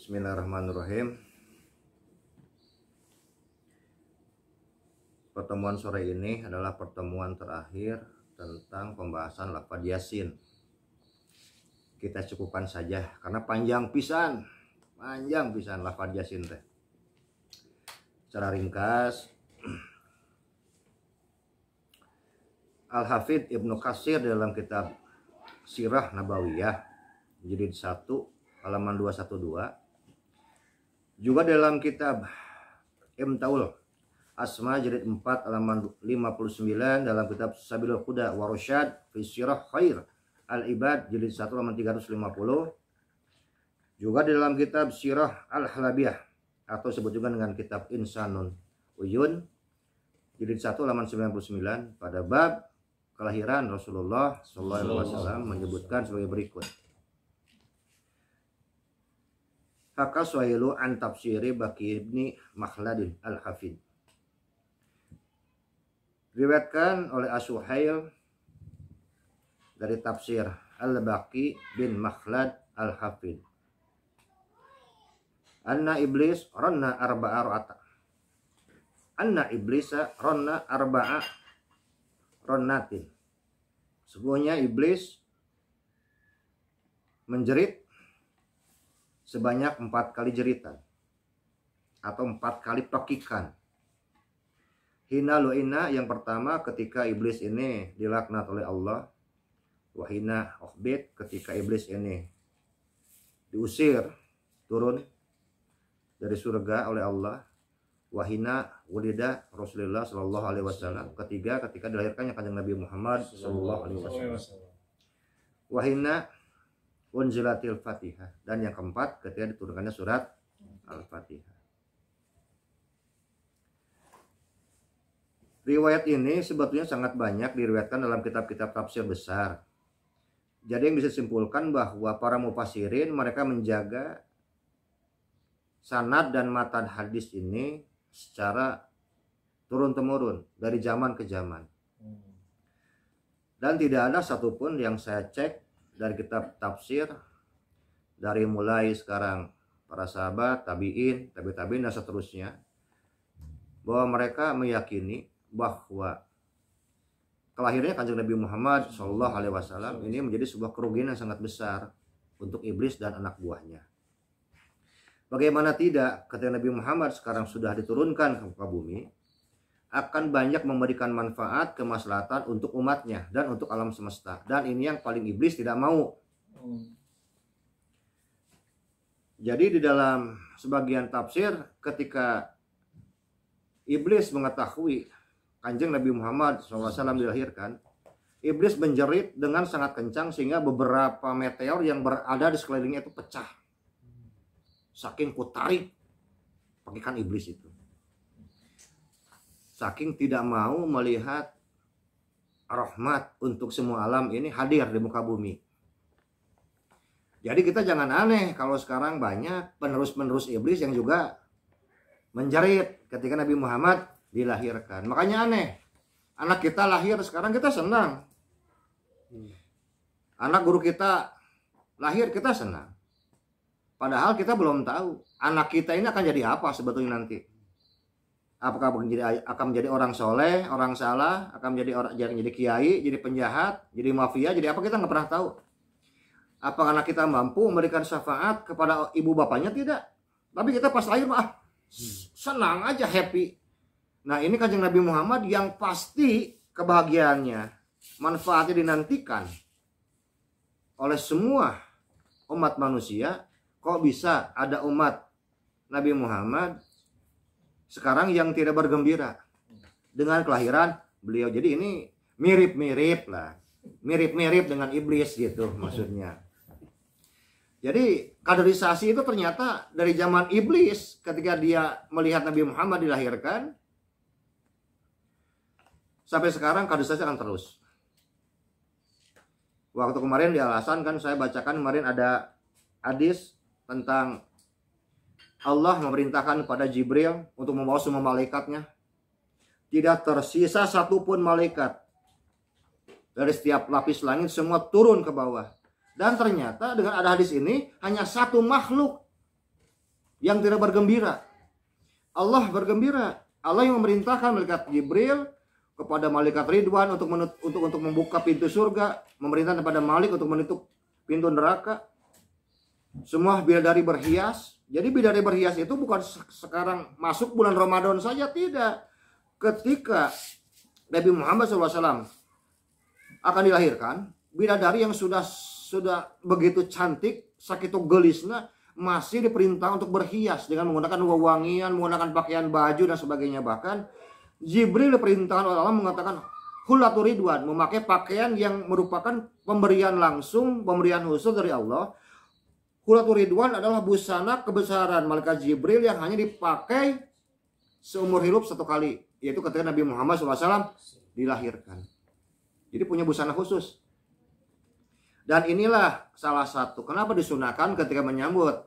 Bismillahirrahmanirrahim. Pertemuan sore ini adalah pertemuan terakhir tentang pembahasan lafaz Yasin. Kita cukupkan saja karena panjang pisan lafaz Yasin teh. Secara ringkas, Al-Hafidz Ibnu Katsir dalam kitab Sirah Nabawiyah jilid 1 halaman 212, juga dalam kitab Imtaul Asma jilid 4 halaman 59, dalam kitab Sabilul Huda wa Rasyad fi Sirah Khair Al-Ibad jilid 1 halaman 350, juga dalam kitab Sirah Al-Halabiyah atau disebut juga dengan kitab Insanun Uyun jilid 1 halaman 99 pada bab kelahiran Rasulullah SAW menyebutkan sebagai berikut. Haka Suhailu an tafsiri Baqi ibni Makhladin al-Hafid. Diriwayatkan oleh As-Suhail dari tafsir Al-Baqi bin Makhlad al-Hafid. Anna iblis ranna arba'a ra'ata. Anna iblisa ranna arba'a rannatin. Sesungguhnya iblis menjerit sebanyak 4 kali jeritan atau 4 kali pekikan. Hina lu'ina, yang pertama ketika iblis ini dilaknat oleh Allah. Wahina ukhbit, ketika iblis ini diusir turun dari surga oleh Allah. Wahina wulida Rasulullah sallallahu alaihi wasallam, ketiga ketika dilahirkannya kanjeng Nabi Muhammad sallallahu alaihi wasallam. Wahina unzilatil Fatihah, dan yang keempat ketika diturunkannya surat Al-Fatihah. Riwayat ini sebetulnya sangat banyak diriwayatkan dalam kitab-kitab tafsir besar. Jadi yang bisa disimpulkan bahwa para mufassirin mereka menjaga sanad dan matan hadis ini secara turun-temurun dari zaman ke zaman. Dan tidak ada satupun yang saya cek dari kitab tafsir dari mulai sekarang para sahabat, tabi'in, tabi'in dan seterusnya, bahwa mereka meyakini bahwa kelahirannya kanjeng Nabi Muhammad SAW ini menjadi sebuah kerugian yang sangat besar untuk iblis dan anak buahnya. Bagaimana tidak, ketika Nabi Muhammad sekarang sudah diturunkan ke muka bumi, akan banyak memberikan manfaat, kemaslahatan untuk umatnya dan untuk alam semesta. Dan ini yang paling iblis tidak mau. Jadi di dalam sebagian tafsir, ketika iblis mengetahui kanjeng Nabi Muhammad SAW dilahirkan, iblis menjerit dengan sangat kencang sehingga beberapa meteor yang berada di sekelilingnya itu pecah. Saking kutarik pekikan iblis itu. Saking tidak mau melihat rahmat untuk semua alam ini hadir di muka bumi. Jadi kita jangan aneh kalau sekarang banyak penerus-penerus iblis yang juga menjerit ketika Nabi Muhammad dilahirkan. Makanya aneh. Anak kita lahir sekarang kita senang. Anak guru kita lahir kita senang. Padahal kita belum tahu anak kita ini akan jadi apa sebetulnya nanti. Apakah akan menjadi orang soleh, orang salah, akan jadi kiai, jadi penjahat, jadi mafia, jadi apa, kita nggak pernah tahu. Apakah anak kita mampu memberikan syafaat kepada ibu bapaknya? Tidak. Tapi kita pas lahir senang aja, happy. Nah ini kanjeng Nabi Muhammad yang pasti kebahagiaannya, manfaatnya dinantikan oleh semua umat manusia. Kok bisa ada umat Nabi Muhammad sekarang yang tidak bergembira dengan kelahiran beliau? Jadi ini mirip-mirip lah. Mirip-mirip dengan iblis gitu maksudnya. Jadi kaderisasi itu ternyata dari zaman iblis ketika dia melihat Nabi Muhammad dilahirkan. Sampai sekarang kaderisasi akan terus. Waktu kemarin di Alasan kan saya bacakan kemarin ada hadis tentang Allah memerintahkan kepada Jibril untuk membawa semua malaikatnya. Tidak tersisa satupun malaikat dari setiap lapis langit, semua turun ke bawah. Dan ternyata dengan ada hadis ini hanya satu makhluk yang tidak bergembira. Allah bergembira. Allah yang memerintahkan malaikat Jibril kepada malaikat Ridwan untuk membuka pintu surga, memerintahkan kepada Malik untuk menutup pintu neraka. Semua bidadari berhias. Jadi bidadari berhias itu bukan sekarang masuk bulan Ramadan saja, tidak. Ketika Nabi Muhammad SAW akan dilahirkan, bidadari yang sudah begitu cantik, sakitu gelisna, masih diperintah untuk berhias dengan menggunakan wewangian, menggunakan pakaian baju dan sebagainya. Bahkan Jibril diperintahkan oleh Allah mengatakan Hulatul Ridwan, memakai pakaian yang merupakan pemberian langsung, pemberian khusus dari Allah. Hulatul Ridwan adalah busana kebesaran malaikat Jibril yang hanya dipakai seumur hidup satu kali, yaitu ketika Nabi Muhammad SAW dilahirkan. Jadi punya busana khusus. Dan inilah salah satu kenapa disunahkan ketika menyambut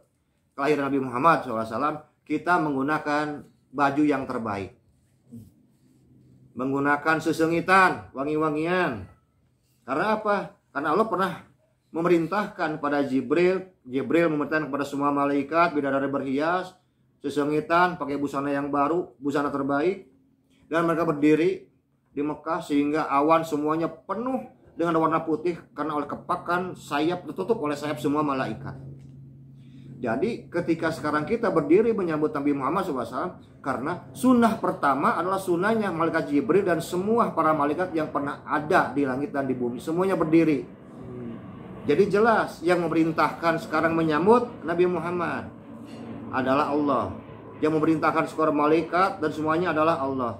kelahiran Nabi Muhammad SAW, kita menggunakan baju yang terbaik. Menggunakan sesengitan, wangi-wangian. Karena apa? Karena Allah pernah memerintahkan pada Jibril memerintahkan kepada semua malaikat, bidadari berhias, sesengitan, pakai busana yang baru, busana terbaik. Dan mereka berdiri di Mekah sehingga awan semuanya penuh dengan warna putih karena oleh kepakan sayap, tertutup oleh sayap semua malaikat. Jadi ketika sekarang kita berdiri menyambut Nabi Muhammad SAW, karena sunnah pertama adalah sunnahnya malaikat Jibril dan semua para malaikat yang pernah ada di langit dan di bumi, semuanya berdiri. Jadi jelas yang memerintahkan sekarang menyambut Nabi Muhammad adalah Allah. Yang memerintahkan sekarang malaikat dan semuanya adalah Allah.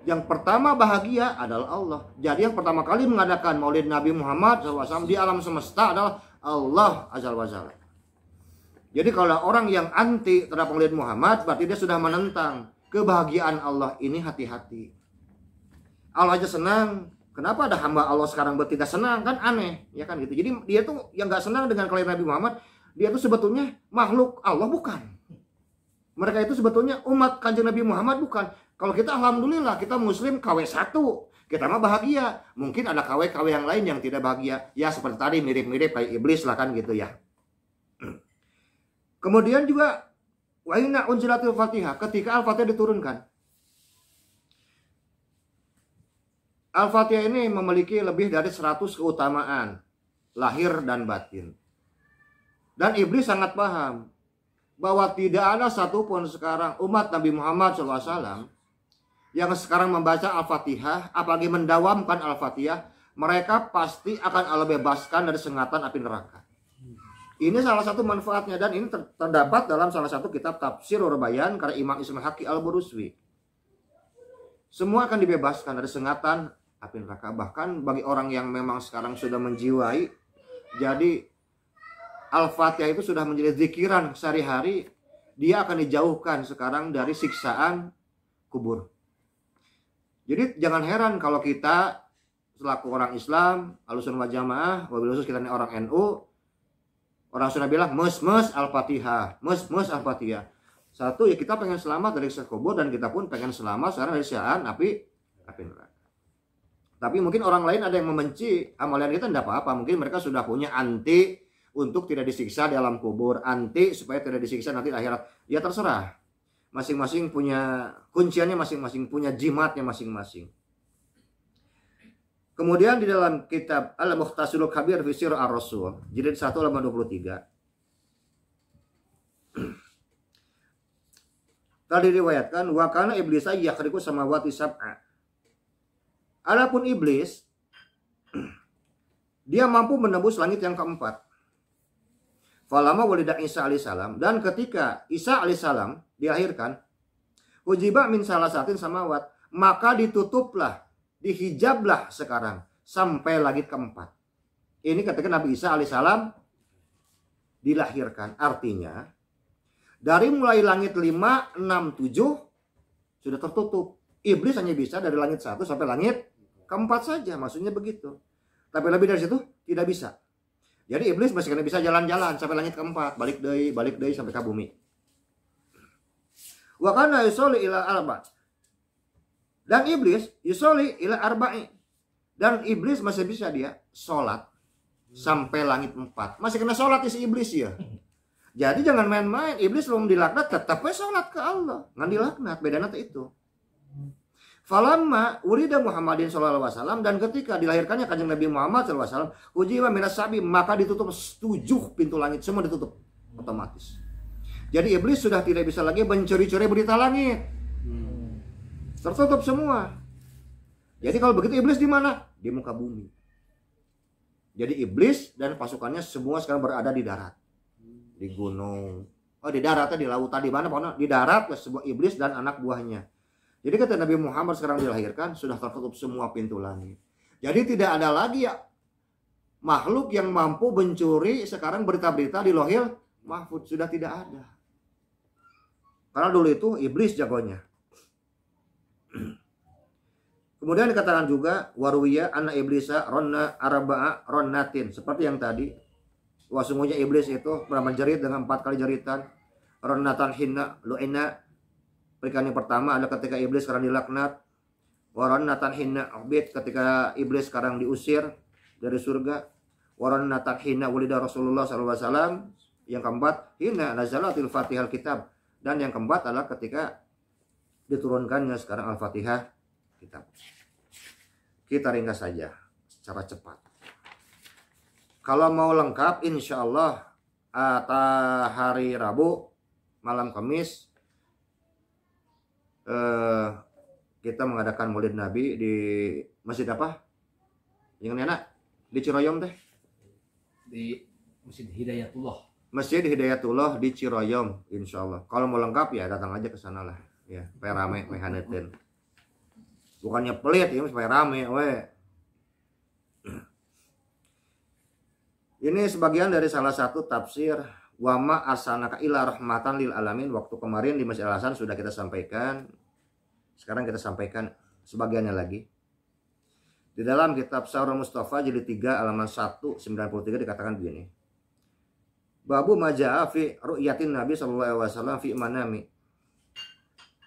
Yang pertama bahagia adalah Allah. Jadi yang pertama kali mengadakan maulid Nabi Muhammad SAW di alam semesta adalah Allah Azza wa Jalla. Jadi kalau orang yang anti terhadap maulid Muhammad, berarti dia sudah menentang kebahagiaan Allah. Ini hati-hati. Allah aja senang. Kenapa ada hamba Allah sekarang tidak senang? Kan aneh, ya kan gitu. Jadi dia tuh yang nggak senang dengan kelahiran Nabi Muhammad, dia tuh sebetulnya makhluk Allah bukan. Mereka itu sebetulnya umat Kanjeng Nabi Muhammad bukan. Kalau kita alhamdulillah kita muslim KW1, kita mah bahagia. Mungkin ada KW-KW yang lain yang tidak bahagia. Ya seperti tadi mirip-mirip kayak iblis lah kan gitu ya. Kemudian juga wa inna unzilatil Fatihah, ketika Al-Fatihah diturunkan. Al-Fatihah ini memiliki lebih dari 100 keutamaan lahir dan batin. Dan iblis sangat paham bahwa tidak ada satupun sekarang umat Nabi Muhammad SAW yang sekarang membaca Al-Fatihah, apalagi mendawamkan Al-Fatihah, mereka pasti akan Allah bebaskan dari sengatan api neraka. Ini salah satu manfaatnya dan ini terdapat dalam salah satu kitab Tafsirul Bayan karya Imam Ismail Haqqi Al-Buruswi. Semua akan dibebaskan dari sengatan api neraka. Bahkan bagi orang yang memang sekarang sudah menjiwai, jadi Al-Fatihah itu sudah menjadi zikiran sehari-hari, dia akan dijauhkan sekarang dari siksaan kubur. Jadi jangan heran kalau kita selaku orang Islam, Ahlussunnah wal Jamaah, wabil khusus kita ini orang NU, orang sudah bilang mus Al-Fatihah, mus Al-Fatihah. Satu ya kita pengen selamat dari siksa kubur dan kita pun pengen selamat sekarang dari siksaan api neraka. Tapi mungkin orang lain ada yang membenci amalan kita, tidak apa-apa. Mungkin mereka sudah punya anti untuk tidak disiksa di alam kubur, anti supaya tidak disiksa nanti di akhirat. Ya terserah. Masing-masing punya kunciannya masing-masing, punya jimatnya masing-masing. Kemudian di dalam kitab Al-Mukhtasarul Kabir fi Sirr Ar-Rasul, jilid 1 halaman 23. Tadi diriwayatkan wa kana iblisa yakhriqu samawati sab'a. Adapun iblis dia mampu menembus langit yang keempat. Falama walida Isa alaihissalam, dan ketika Isa alaihissalam dilahirkan, ujiba min salasatin samawat, maka ditutuplah, dihijablah sekarang sampai langit keempat. Ini ketika Nabi Isa alaihissalam dilahirkan. Artinya dari mulai langit 5, 6, 7 sudah tertutup. Iblis hanya bisa dari langit 1 sampai langit keempat saja, maksudnya begitu. Tapi lebih dari situ tidak bisa. Jadi iblis masih kena bisa jalan-jalan sampai langit keempat, balik deui sampai ke bumi. Wa kana yusolli ila arba. Dan iblis yusolli ila arba'i. Dan iblis masih bisa dia sholat sampai langit 4. Masih kena sholat si iblis ya. Jadi jangan main-main. Iblis belum dilaknat tetap we salat ke Allah. Ngan dilaknat, bedana teh itu. Falamma urida Muhammadin sallallahu alaihi wasallam, dan ketika dilahirkannya Kanjeng Nabi Muhammad sallallahu alaihi wasallam, ujiba minas sabi, maka ditutup 7 pintu langit, semua ditutup otomatis. Jadi iblis sudah tidak bisa lagi mencuri-curi berita langit. Tertutup semua. Jadi kalau begitu iblis di mana? Di muka bumi. Jadi iblis dan pasukannya semua sekarang berada di darat. Di gunung, di darat, di lautan, di mana pokoknya di darat sebuah iblis dan anak buahnya. Jadi kata Nabi Muhammad sekarang dilahirkan sudah tertutup semua pintu langit. Jadi tidak ada lagi ya makhluk yang mampu mencuri sekarang berita-berita di Lauhil Mahfuz, sudah tidak ada. Karena dulu itu iblis jagonya. Kemudian dikatakan juga waruwiya anna iblisa ronna arba'a ronnatin, seperti yang tadi. Wah, sungguhnya iblis itu pernah menjerit dengan 4 kali jeritan. Ronnatan hinna lu'ina. Perikan yang pertama adalah ketika iblis sekarang dilaknat. Waronnatan hinna ubid, ketika iblis sekarang diusir dari surga. Waronnatan hinna wulida Rasulullah SAW. Yang keempat, hinna nazalatil fatihal kitab. Dan yang keempat adalah ketika diturunkannya sekarang Al-Fatihah kitab. Kita ringkas saja secara cepat. Kalau mau lengkap, insya Allah hari Rabu, malam Kamis, kita mengadakan Maulid Nabi di masjid apa? Yang enak di Ciroyom teh? Di Masjid Hidayatullah. Masjid Hidayatullah di Ciroyom, insya Allah. Kalau mau lengkap ya datang aja ke sana lah, ya. Supaya rame, mehanetin. Bukannya pelit, ya, supaya rame, we. Ini sebagian dari salah satu tafsir wama arsalnaka illa rahmatan lil alamin. Waktu kemarin di Masjid Al-Hasan sudah kita sampaikan. Sekarang kita sampaikan sebagiannya lagi. Di dalam kitab Syahrul Mustafa jilid 3 halaman 193 dikatakan begini. Babu majaa fi ru'yatin Nabi sallallahu alaihi wasallam fi manami.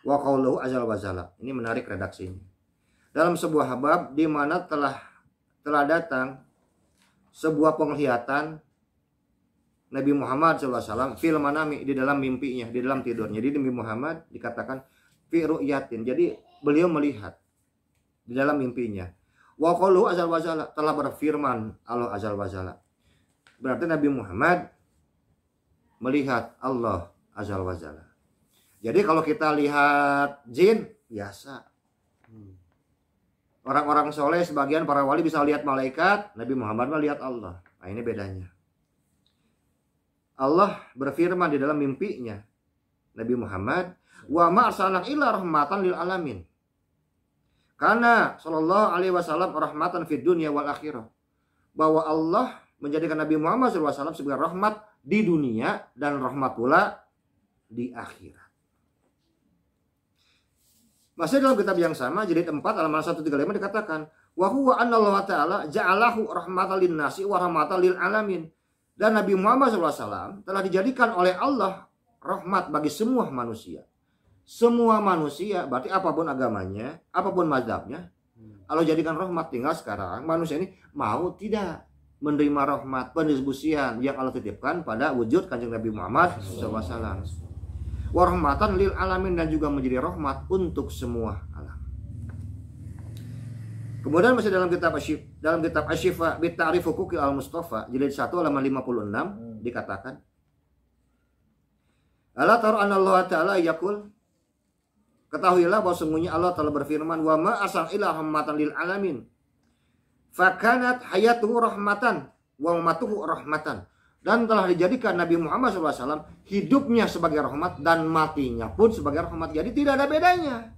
Wa qauluhu azza wa jalla. Ini menarik redaksinya. Dalam sebuah bab di mana telah datang sebuah penglihatan Nabi Muhammad SAW fil manami, di dalam mimpinya, di dalam tidurnya. Jadi Nabi Muhammad dikatakan fi ru'yatin, jadi beliau melihat di dalam mimpinya. Wa qalu azal wa jalla, telah berfirman Allah azal wa jalla. Berarti Nabi Muhammad melihat Allah azal wa jalla. Jadi kalau kita lihat jin biasa. Orang-orang soleh, sebagian para wali bisa lihat malaikat, Nabi Muhammad melihat Allah. Nah, ini bedanya. Allah berfirman di dalam mimpinya, Nabi Muhammad, wa ma arsalnaka illa rahmatan lil alamin. Karena sallallahu alaihi wasallam rahmatan fid dunya wal akhirah. Bahwa Allah menjadikan Nabi Muhammad SAW sebagai rahmat di dunia dan rahmat pula di akhirat. Masih dalam kitab yang sama, jilid 4 halaman 135 dikatakan, wa huwa anna Allah Ta'ala ja'alahu rahmatan lin nasi wa rahmatan lil alamin. Dan Nabi Muhammad SAW telah dijadikan oleh Allah rahmat bagi semua manusia. Semua manusia, berarti apapun agamanya, apapun mazhabnya, Allah jadikan rahmat. Tinggal sekarang manusia ini mau tidak menerima rahmat, pendistribusian yang Allah titipkan pada wujud Kanjeng Nabi Muhammad SAW. Warahmatan lil alamin, dan juga menjadi rahmat untuk semua alam. Kemudian masih dalam kitab Asy-Syifa bi Ta'rif Huquqi al-Mustafa jilid 1 halaman 56 dikatakan, Allah tara anna Allah Ta'ala yaqul, ketahuilah bahwa sungguhnya Allah telah berfirman, wa ma asal ila rahmatan lil alamin fakanat hayatuhu rahmatan wa mamatuhu rahmatan. Dan telah dijadikan Nabi Muhammad SAW hidupnya sebagai rahmat dan matinya pun sebagai rahmat. Jadi tidak ada bedanya.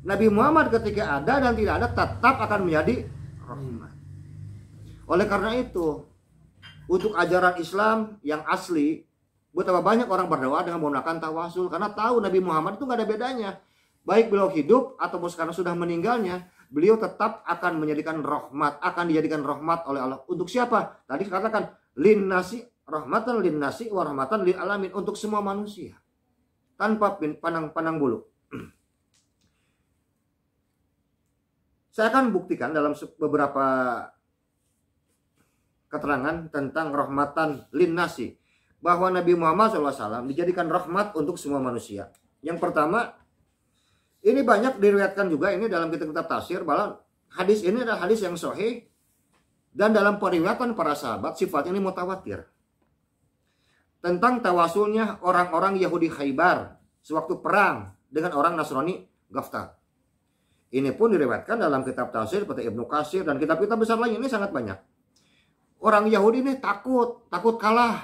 Nabi Muhammad ketika ada dan tidak ada tetap akan menjadi rahmat. Oleh karena itu, untuk ajaran Islam yang asli, betapa banyak orang berdoa dengan menggunakan tawasul. Karena tahu Nabi Muhammad itu nggak ada bedanya. Baik beliau hidup ataupun sekarang sudah meninggalnya, beliau tetap akan menjadikan rahmat, akan dijadikan rahmat oleh Allah. Untuk siapa? Tadi katakan lin nasi, rahmatan lin nasi wa rahmatan lil alamin, untuk semua manusia tanpa pandang bulu. Saya akan buktikan dalam beberapa keterangan tentang rahmatan lin nasi. bahwa Nabi Muhammad SAW dijadikan rahmat untuk semua manusia. Yang pertama, ini banyak diriwayatkan juga ini dalam kitab-kitab tafsir bahwa hadis ini adalah hadis yang sahih dan dalam periwayatan para sahabat sifatnya ini mutawatir. Tentang tawasulnya orang-orang Yahudi Khaybar sewaktu perang dengan orang Nasrani Ghaffar. Ini pun diriwayatkan dalam kitab tafsir seperti Ibnu Katsir dan kitab-kitab besar lain, ini sangat banyak. Orang Yahudi ini takut kalah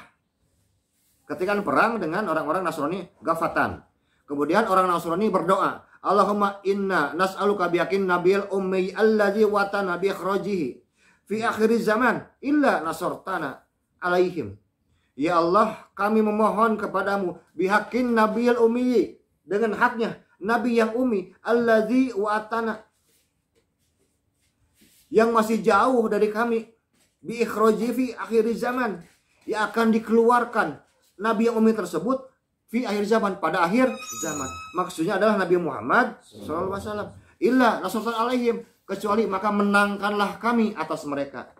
ketika perang dengan orang-orang Nasrani Ghaffatan. Kemudian orang Nasrani berdoa, Allahumma inna nas'aluka biyakin nabil ummi allazi watana bi ikhrajihi fi akhir zaman illa nasartana alaihim. Ya Allah, kami memohon kepadamu bihakin nabil ummi, dengan haknya nabi yang ummi, allazi watana, yang masih jauh dari kami, bi ikhrajihi fi akhir zaman, yang akan dikeluarkan nabi yang ummi tersebut fi akhir zaman, pada akhir zaman. Maksudnya adalah Nabi Muhammad SAW. Illa nasratan alaihim, kecuali maka menangkanlah kami atas mereka.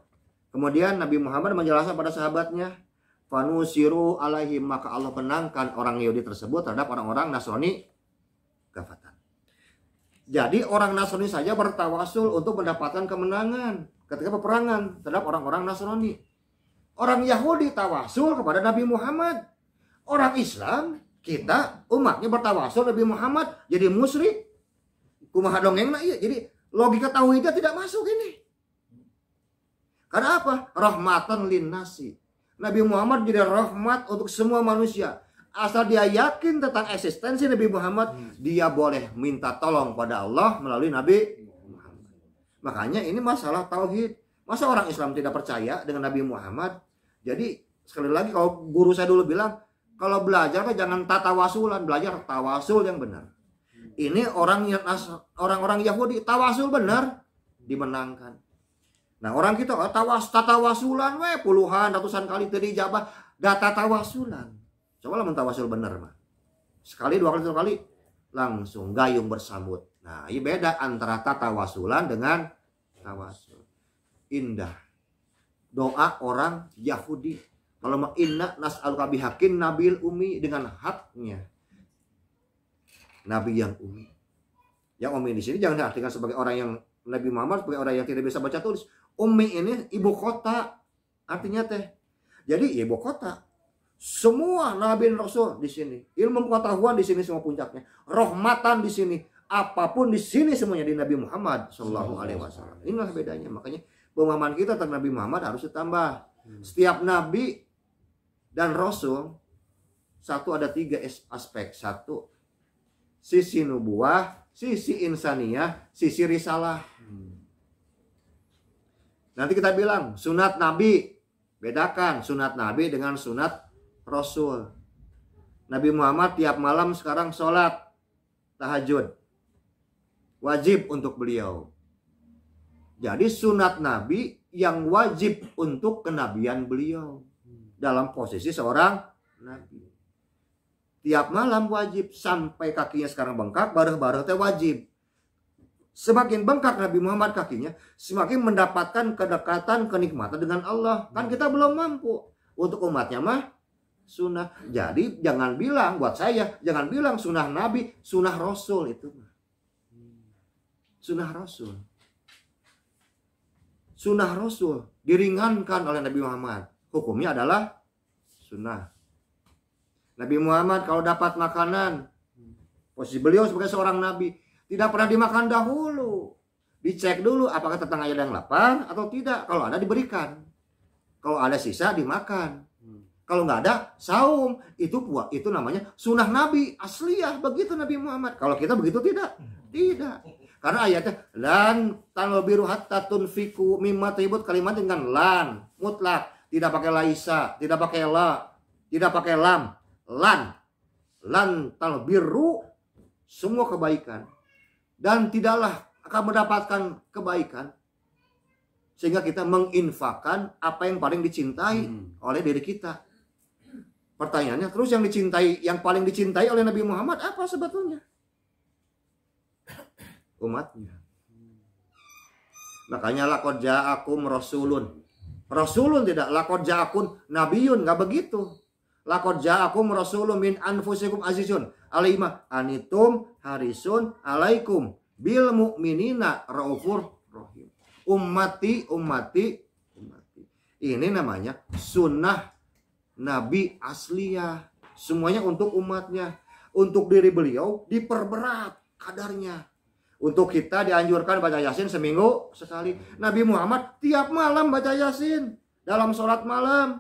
Kemudian Nabi Muhammad menjelaskan pada sahabatnya, fanusiru alaihim, maka Allah menangkan orang Yahudi tersebut terhadap orang-orang Nasrani Ghaffatan. Jadi orang Nasrani saja bertawasul untuk mendapatkan kemenangan ketika peperangan terhadap orang-orang Nasrani. Orang Yahudi tawasul kepada Nabi Muhammad. Orang Islam, kita umatnya bertawasul Nabi Muhammad jadi musyrik. Kumaha dongengna iya. Jadi logika tauhidnya tidak masuk ini. Karena apa? Rahmatan linnasi. Nabi Muhammad jadi rahmat untuk semua manusia. Asal dia yakin tentang eksistensi Nabi Muhammad, dia boleh minta tolong pada Allah melalui Nabi Muhammad. Makanya ini masalah tauhid. Masa orang Islam tidak percaya dengan Nabi Muhammad? Jadi sekali lagi, kalau guru saya dulu bilang, kalau belajar jangan tatawasulan, belajar tawasul yang benar. Ini orang-orang Yahudi tawasul benar, dimenangkan. Nah orang kita tatawasulan, puluhan, ratusan kali terijabah, data tawasulan. Cobalah mentawasul benar mah. Sekali, dua kali, tiga kali, langsung gayung bersambut. Nah ini beda antara tatawasulan dengan tawasul. Indah doa orang Yahudi. Kalau mah inna nas'aluka bihaqqin nabil ummi, dengan haknya nabi yang ummi. Yang ummi di sini jangan diartikan sebagai orang yang Nabi Muhammad sebagai orang yang tidak bisa baca tulis. Ummi ini ibu kota artinya teh. Jadi ibu kota. Semua nabi dan rasul di sini. Ilmu pengetahuan di sini semua puncaknya. Rahmatan di sini. Apapun di sini semuanya di Nabi Muhammad sallallahu alaihi wasallam. Inilah bedanya. Makanya pemahaman kita tentang Nabi Muhammad harus ditambah. Setiap nabi dan rasul satu ada tiga aspek. Satu, sisi nubuah, sisi insaniyah, sisi risalah. Nanti kita bilang sunat nabi, bedakan sunat nabi dengan sunat rasul. Nabi Muhammad tiap malam sekarang sholat tahajud, wajib untuk beliau. Jadi sunat nabi yang wajib untuk kenabian beliau dalam posisi seorang nabi. Tiap malam wajib, sampai kakinya sekarang bengkak, bareh-bareh teh wajib. Semakin bengkak Nabi Muhammad kakinya, semakin mendapatkan kedekatan, kenikmatan dengan Allah. Kan kita belum mampu. Untuk umatnya mah sunnah. Jadi jangan bilang buat saya, jangan bilang sunnah Nabi, sunnah Rasul itu. Sunnah Rasul. Sunnah Rasul diringankan oleh Nabi Muhammad. Hukumnya adalah sunnah. Nabi Muhammad kalau dapat makanan, posisi beliau sebagai seorang nabi, tidak pernah dimakan dahulu. Dicek dulu apakah tetangga ada yang lapar atau tidak. Kalau ada diberikan. Kalau ada sisa dimakan. Kalau nggak ada saum. Itu namanya sunnah nabi asliyah. Begitu Nabi Muhammad. Kalau kita begitu tidak. Tidak. Karena ayatnya lan tanbiru hatta tunfiku mimma tribut, kalimat dengan lan mutlak, tidak pakai laisa, tidak pakai la, tidak pakai lam. Lan tanbiru, semua kebaikan. Dan tidaklah akan mendapatkan kebaikan sehingga kita menginfakkan apa yang paling dicintai oleh diri kita. Pertanyaannya, terus yang paling dicintai oleh Nabi Muhammad apa sebetulnya? Umatnya. Makanya laqad ja'akum rasulun. Rasulun tidak, laqad ja'akum nabiyun, enggak begitu. Laqad ja'akum rasulun min anfusikum azizun alaima anitum harisun alaikum bil mu'minina raufur rahim. Ummati. Ini namanya sunnah Nabi asliyah. Semuanya untuk umatnya. Untuk diri beliau diperberat kadarnya. Untuk kita dianjurkan baca Yasin seminggu sekali. Nabi Muhammad tiap malam baca Yasin. Dalam sholat malam.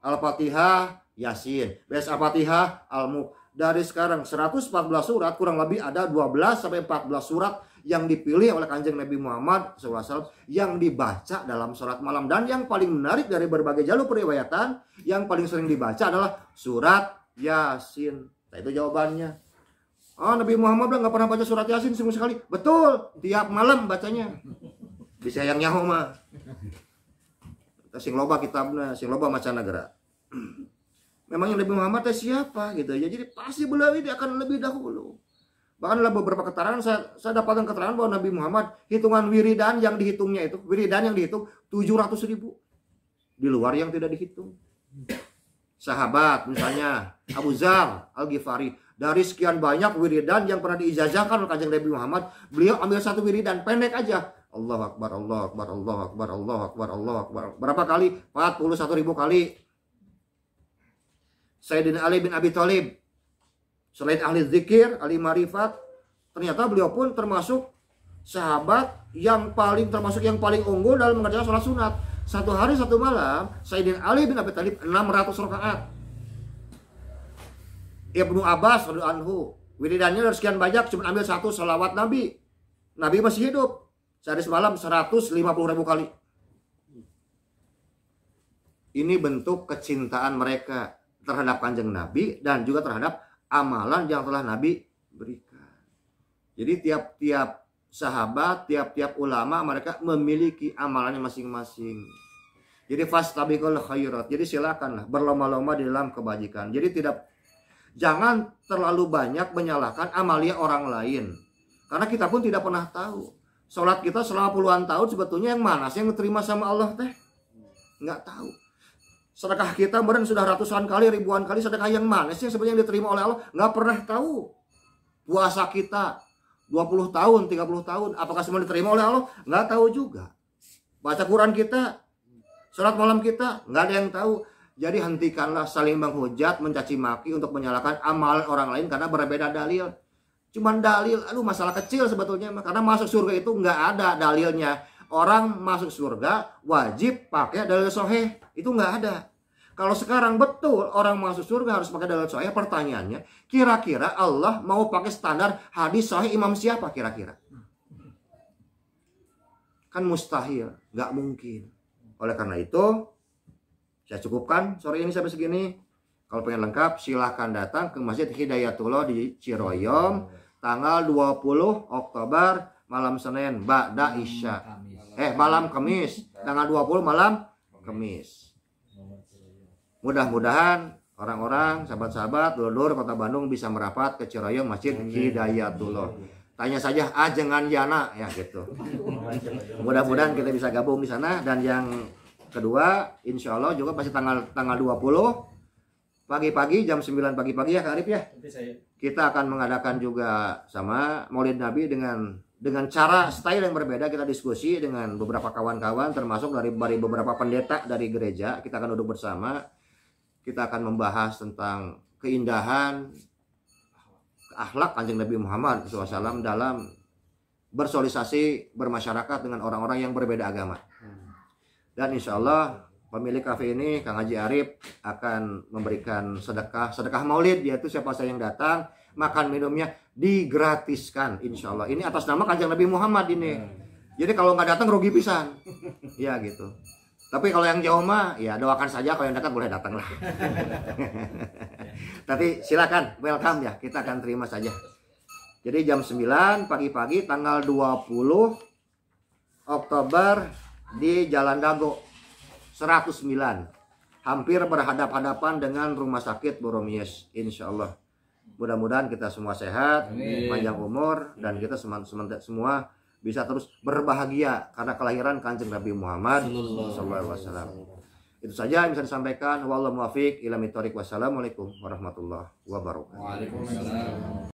Al-Fatihah, Yasin. Bes Al-Fatihah, Al-Mulk. Dari sekarang 114 surat, kurang lebih ada 12 sampai 14 surat yang dipilih oleh Kanjeng Nabi Muhammad SAW yang dibaca dalam sholat malam. Dan yang paling menarik dari berbagai jalur periwayatan, yang paling sering dibaca adalah surat Yasin. Nah, itu jawabannya. Oh, Nabi Muhammad bilang nggak pernah baca surat Yasin seminggu sekali. Betul, tiap malam bacanya. Bisa yang nyaho mah. Sing loba kitabna, sing loba macanagara. Memangnya Nabi Muhammad siapa gitu ya. Jadi pasti beliau ini akan lebih dahulu. Bahkan dalam beberapa keterangan saya dapatkan keterangan bahwa Nabi Muhammad hitungan wiridan yang dihitungnya itu, wiridan yang dihitung 700.000. Di luar yang tidak dihitung. Sahabat misalnya Abu Dzar Al-Ghifari, dari sekian banyak wiridan yang pernah diijazahkan oleh Kanjeng Nabi Muhammad, beliau ambil satu wiridan pendek aja. Allahu Akbar, Allahu Akbar, Allahu Akbar, Allahu Akbar, Allahu Akbar. Berapa kali? 41.000 kali. Sayyidina Ali bin Abi Thalib, selain ahli zikir, ahli marifat, ternyata beliau pun termasuk sahabat yang paling unggul dalam mengerjakan sholat sunat. Satu hari satu malam, Sayyidina Ali bin Abi Thalib 600 rakaat. Ibnu Abbas radhiyallahu anhu, wiridannya dari sekian banyak cuma ambil satu sholawat Nabi. Nabi masih hidup. Sehari semalam 150.000 kali. Ini bentuk kecintaan mereka terhadap Kanjeng Nabi dan juga terhadap amalan yang telah Nabi berikan. Jadi tiap-tiap sahabat, tiap-tiap ulama mereka memiliki amalannya masing-masing. Jadi fastabiqul khairat. Jadi silakanlah berlomba-lomba di dalam kebajikan. Jadi jangan terlalu banyak menyalahkan amalia orang lain. Karena kita pun tidak pernah tahu. Sholat kita selama puluhan tahun sebetulnya yang mana sih yang diterima sama Allah teh? Nggak tahu. Sedekah kita kemudian sudah ratusan kali, ribuan kali, sedekah yang mana sih yang sebenarnya yang diterima oleh Allah? Nggak pernah tahu. Puasa kita 20 tahun, 30 tahun, apakah semua diterima oleh Allah? Nggak tahu juga. Baca Quran kita, sholat malam kita, nggak ada yang tahu. Jadi hentikanlah saling menghujat, mencaci maki untuk menyalahkan amalan orang lain karena berbeda dalil. Cuman dalil, masalah kecil sebetulnya. Karena masuk surga itu nggak ada dalilnya. Orang masuk surga wajib pakai dalil sahih. Itu nggak ada. Kalau sekarang betul orang masuk surga harus pakai dalil sahih, pertanyaannya, kira-kira Allah mau pakai standar hadis sahih imam siapa kira-kira? Kan mustahil, nggak mungkin. Oleh karena itu, saya cukupkan sore ini sampai segini. Kalau pengen lengkap, silahkan datang ke Masjid Hidayatullah di Ciroyom, tanggal 20 Oktober, malam Senin, Ba'da Isya. Malam Kamis, tanggal 20 malam Kamis. Mudah-mudahan orang-orang, sahabat-sahabat, dulur Kota Bandung bisa merapat ke Ciroyom Masjid Hidayatullah. Tanya saja ajengan yana ya gitu. Mudah-mudahan kita bisa gabung di sana. Dan yang kedua, insya Allah juga pasti tanggal 20 pagi-pagi jam 9 pagi-pagi ya Kak Arif ya. Kita akan mengadakan juga sama Maulid Nabi dengan cara style yang berbeda. Kita diskusi dengan beberapa kawan-kawan termasuk dari beberapa pendeta dari gereja. Kita akan duduk bersama. Kita akan membahas tentang keindahan akhlak Kanjeng Nabi Muhammad SAW dalam bersosialisasi bermasyarakat dengan orang-orang yang berbeda agama. Dan insya Allah pemilik kafe ini Kang Haji Arif akan memberikan sedekah maulid, yaitu siapa saja yang datang makan minumnya digratiskan insya Allah. Ini atas nama Kanjeng Nabi Muhammad ini. Jadi kalau nggak datang rugi pisan. Ya gitu. Tapi kalau yang jauh mah ya doakan saja, kalau yang dekat boleh datang lah. Tapi silakan welcome ya, kita akan terima saja. Jadi jam 9 pagi-pagi tanggal 20 Oktober di Jalan Dago 109. Hampir berhadap-hadapan dengan Rumah Sakit Boromies, insya Allah. Mudah-mudahan kita semua sehat, panjang umur, dan kita semua bisa terus berbahagia karena kelahiran Kanjeng Nabi Muhammad SAW. Itu saja yang bisa disampaikan. Wallahu muwaffiq ila thoriq. Wassalamualaikum warahmatullahi wabarakatuh. Waalaikumsalam.